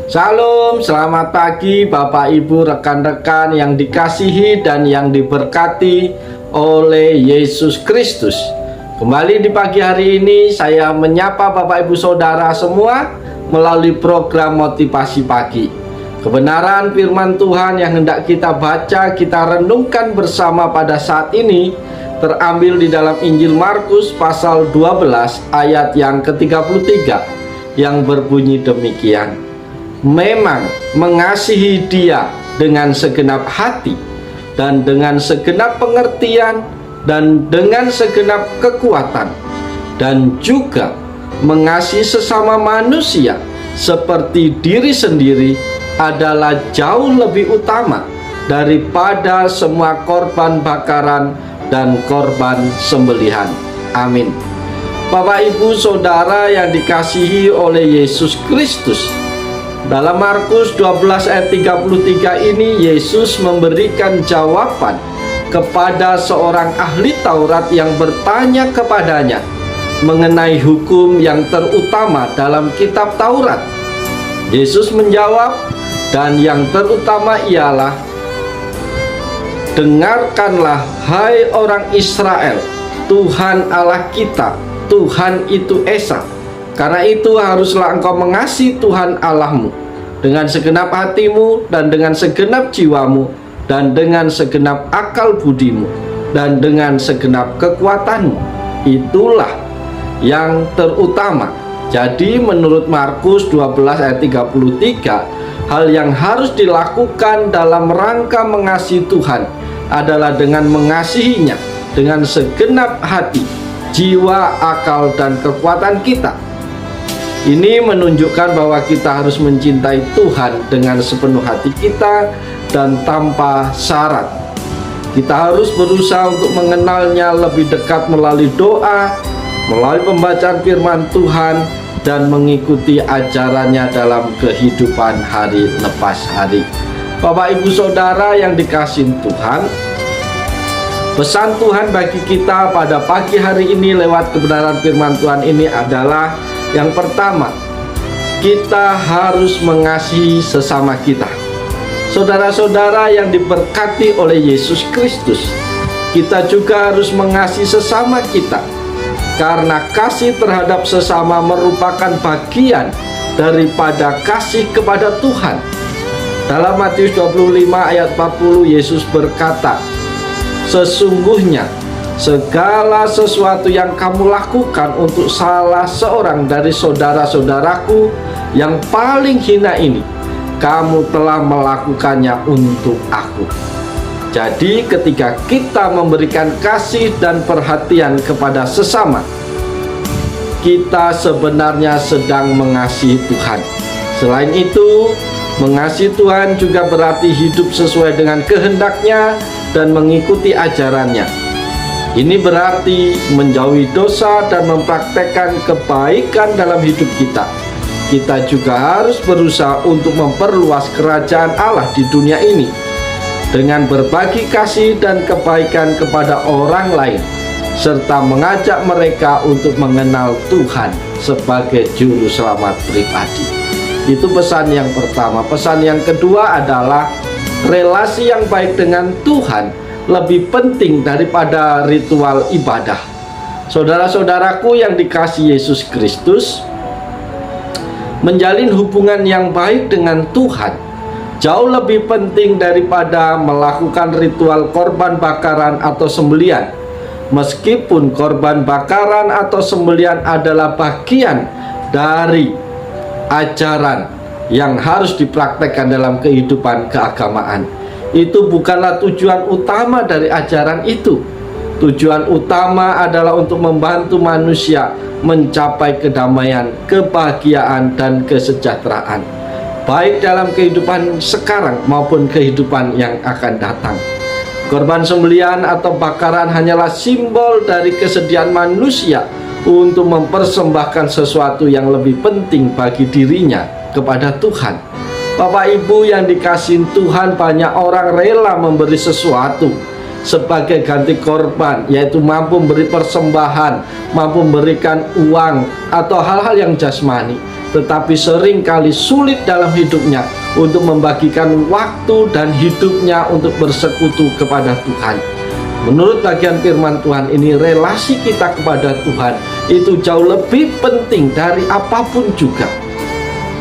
Shalom, selamat pagi Bapak Ibu rekan-rekan yang dikasihi dan yang diberkati oleh Yesus Kristus. Kembali di pagi hari ini saya menyapa Bapak Ibu Saudara semua melalui program Motivasi Pagi. Kebenaran firman Tuhan yang hendak kita baca, kita renungkan bersama pada saat ini terambil di dalam Injil Markus pasal 12 ayat yang ke-33 yang berbunyi demikian. Memang mengasihi Dia dengan segenap hati dan dengan segenap pengertian dan dengan segenap kekuatan, dan juga mengasihi sesama manusia seperti diri sendiri adalah jauh lebih utama daripada semua korban bakaran dan korban sembelihan. Amin. Bapak Ibu Saudara yang dikasihi oleh Yesus Kristus, dalam Markus 12 ayat 33 ini Yesus memberikan jawaban kepada seorang ahli Taurat yang bertanya kepadanya mengenai hukum yang terutama dalam kitab Taurat. Yesus menjawab, dan yang terutama ialah, dengarkanlah hai orang Israel, Tuhan Allah kita, Tuhan itu Esa. Karena itu haruslah engkau mengasihi Tuhan Allahmu dengan segenap hatimu dan dengan segenap jiwamu dan dengan segenap akal budimu dan dengan segenap kekuatanmu. Itulah yang terutama. Jadi menurut Markus 12 ayat 33, hal yang harus dilakukan dalam rangka mengasihi Tuhan adalah dengan mengasihinya dengan segenap hati, jiwa, akal, dan kekuatan kita. Ini menunjukkan bahwa kita harus mencintai Tuhan dengan sepenuh hati kita dan tanpa syarat. Kita harus berusaha untuk mengenalnya lebih dekat melalui doa, melalui pembacaan firman Tuhan, dan mengikuti ajarannya dalam kehidupan hari lepas hari. Bapak Ibu Saudara yang dikasihi Tuhan, pesan Tuhan bagi kita pada pagi hari ini lewat kebenaran firman Tuhan ini adalah, yang pertama, kita harus mengasihi sesama kita. Saudara-saudara yang diberkati oleh Yesus Kristus, kita juga harus mengasihi sesama kita, karena kasih terhadap sesama merupakan bagian daripada kasih kepada Tuhan. Dalam Matius 25 ayat 40, Yesus berkata, sesungguhnya segala sesuatu yang kamu lakukan untuk salah seorang dari saudara-saudaraku yang paling hina ini, kamu telah melakukannya untuk aku. Jadi ketika kita memberikan kasih dan perhatian kepada sesama, kita sebenarnya sedang mengasihi Tuhan. Selain itu, mengasihi Tuhan juga berarti hidup sesuai dengan kehendaknya dan mengikuti ajarannya. Ini berarti menjauhi dosa dan mempraktekkan kebaikan dalam hidup kita. Kita juga harus berusaha untuk memperluas kerajaan Allah di dunia ini dengan berbagi kasih dan kebaikan kepada orang lain, serta mengajak mereka untuk mengenal Tuhan sebagai juru selamat pribadi. Itu pesan yang pertama. Pesan yang kedua adalah relasi yang baik dengan Tuhan lebih penting daripada ritual ibadah. Saudara-saudaraku yang dikasihi Yesus Kristus, menjalin hubungan yang baik dengan Tuhan jauh lebih penting daripada melakukan ritual korban bakaran atau sembelihan. Meskipun korban bakaran atau sembelihan adalah bagian dari ajaran yang harus dipraktekkan dalam kehidupan keagamaan, itu bukanlah tujuan utama dari ajaran itu. Tujuan utama adalah untuk membantu manusia mencapai kedamaian, kebahagiaan, dan kesejahteraan, baik dalam kehidupan sekarang maupun kehidupan yang akan datang. Korban sembelihan atau bakaran hanyalah simbol dari kesediaan manusia untuk mempersembahkan sesuatu yang lebih penting bagi dirinya kepada Tuhan. Bapak Ibu yang dikasihi Tuhan, banyak orang rela memberi sesuatu sebagai ganti korban, yaitu mampu memberi persembahan, mampu memberikan uang atau hal-hal yang jasmani. tetapi seringkali sulit dalam hidupnya untuk membagikan waktu dan hidupnya untuk bersekutu kepada Tuhan. Menurut bagian firman Tuhan ini, relasi kita kepada Tuhan itu jauh lebih penting dari apapun juga.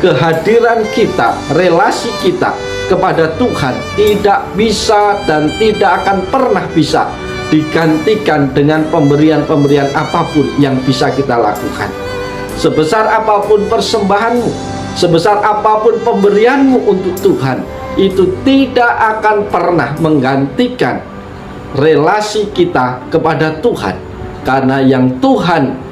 Kehadiran kita, relasi kita kepada Tuhan tidak bisa dan tidak akan pernah bisa digantikan dengan pemberian-pemberian apapun yang bisa kita lakukan. Sebesar apapun persembahanmu, sebesar apapun pemberianmu untuk Tuhan, itu tidak akan pernah menggantikan relasi kita kepada Tuhan. Karena yang Tuhan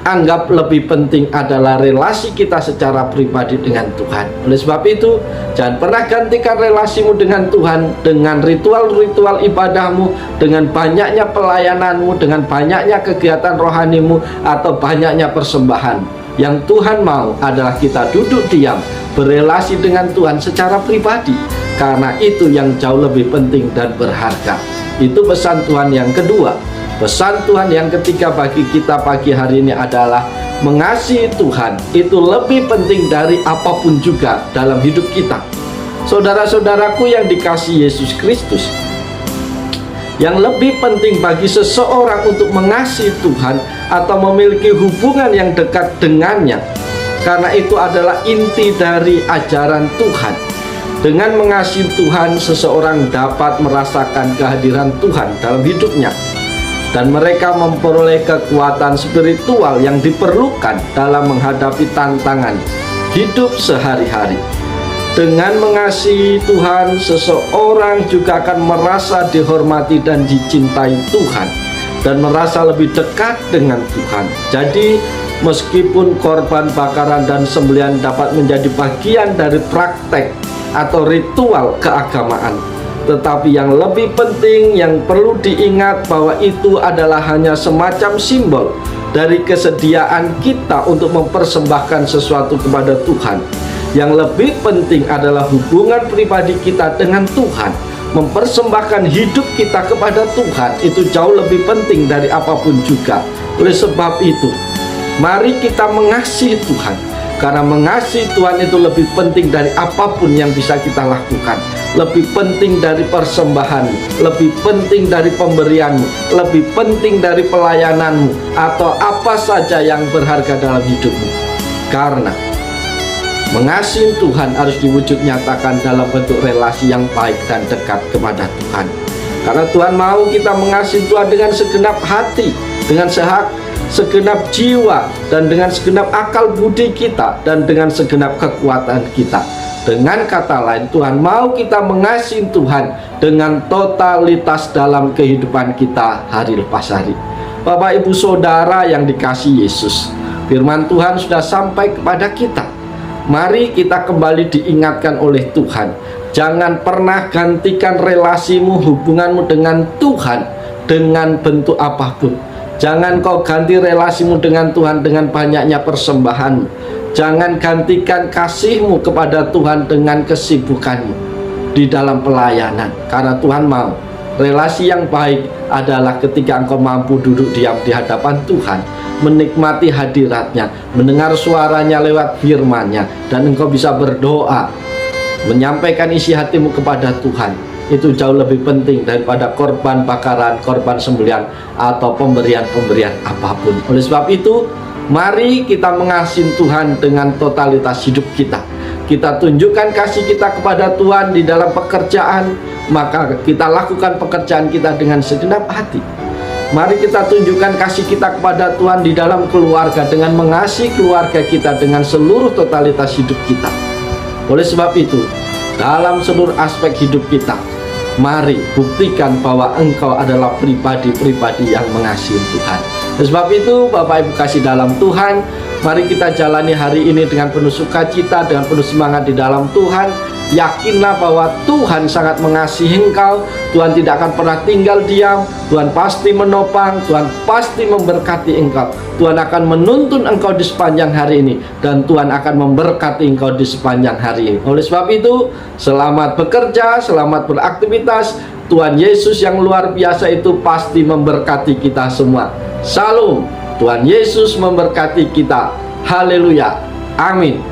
anggap lebih penting adalah relasi kita secara pribadi dengan Tuhan. Oleh sebab itu, jangan pernah gantikan relasimu dengan Tuhan dengan ritual-ritual ibadahmu, dengan banyaknya pelayananmu, dengan banyaknya kegiatan rohanimu, atau banyaknya persembahan. Yang Tuhan mau adalah kita duduk diam, berelasi dengan Tuhan secara pribadi, karena itu yang jauh lebih penting dan berharga. Itu pesan Tuhan yang kedua. Pesan Tuhan yang ketiga bagi kita pagi hari ini adalah mengasihi Tuhan itu lebih penting dari apapun juga dalam hidup kita. Saudara-saudaraku yang dikasihi Yesus Kristus, yang lebih penting bagi seseorang untuk mengasihi Tuhan atau memiliki hubungan yang dekat dengannya, karena itu adalah inti dari ajaran Tuhan. Dengan mengasihi Tuhan, seseorang dapat merasakan kehadiran Tuhan dalam hidupnya, dan mereka memperoleh kekuatan spiritual yang diperlukan dalam menghadapi tantangan hidup sehari-hari. Dengan mengasihi Tuhan, seseorang juga akan merasa dihormati dan dicintai Tuhan, dan merasa lebih dekat dengan Tuhan. Jadi, meskipun korban bakaran dan sembelihan dapat menjadi bagian dari praktek atau ritual keagamaan, tetapi yang lebih penting yang perlu diingat bahwa itu adalah hanya semacam simbol dari kesediaan kita untuk mempersembahkan sesuatu kepada Tuhan. Yang lebih penting adalah hubungan pribadi kita dengan Tuhan. Mempersembahkan hidup kita kepada Tuhan itu jauh lebih penting dari apapun juga. Oleh sebab itu, mari kita mengasihi Tuhan, karena mengasihi Tuhan itu lebih penting dari apapun yang bisa kita lakukan. Lebih penting dari persembahan, lebih penting dari pemberianmu, lebih penting dari pelayananmu, atau apa saja yang berharga dalam hidupmu. Karena mengasihi Tuhan harus diwujud nyatakan dalam bentuk relasi yang baik dan dekat kepada Tuhan. Karena Tuhan mau kita mengasihi Tuhan dengan segenap hati, dengan segenap jiwa, dan dengan segenap akal budi kita, dan dengan segenap kekuatan kita. Dengan kata lain, Tuhan mau kita mengasihi Tuhan dengan totalitas dalam kehidupan kita hari lepas hari. Bapak, Ibu, Saudara yang dikasihi Yesus, firman Tuhan sudah sampai kepada kita. Mari kita kembali diingatkan oleh Tuhan. Jangan pernah gantikan relasimu, hubunganmu dengan Tuhan dengan bentuk apapun. Jangan kau ganti relasimu dengan Tuhan dengan banyaknya persembahanmu. Jangan gantikan kasihmu kepada Tuhan dengan kesibukanmu di dalam pelayanan. Karena Tuhan mau relasi yang baik adalah ketika engkau mampu duduk diam di hadapan Tuhan, menikmati hadiratnya, mendengar suaranya lewat firman-Nya, dan engkau bisa berdoa, menyampaikan isi hatimu kepada Tuhan. Itu jauh lebih penting daripada korban bakaran, korban sembelihan, atau pemberian-pemberian apapun. Oleh sebab itu, mari kita mengasihi Tuhan dengan totalitas hidup kita. Kita tunjukkan kasih kita kepada Tuhan di dalam pekerjaan, maka kita lakukan pekerjaan kita dengan segenap hati. Mari kita tunjukkan kasih kita kepada Tuhan di dalam keluarga dengan mengasihi keluarga kita dengan seluruh totalitas hidup kita. Oleh sebab itu, dalam seluruh aspek hidup kita, mari buktikan bahwa engkau adalah pribadi-pribadi yang mengasihi Tuhan. Oleh sebab itu, Bapak Ibu kasih dalam Tuhan, mari kita jalani hari ini dengan penuh sukacita, dengan penuh semangat di dalam Tuhan. Yakinlah bahwa Tuhan sangat mengasihi engkau. Tuhan tidak akan pernah tinggal diam. Tuhan pasti menopang, Tuhan pasti memberkati engkau. Tuhan akan menuntun engkau di sepanjang hari ini, dan Tuhan akan memberkati engkau di sepanjang hari ini. Oleh sebab itu, selamat bekerja, selamat beraktivitas. Tuhan Yesus yang luar biasa itu pasti memberkati kita semua. Salam. Tuhan Yesus memberkati kita. Haleluya. Amin.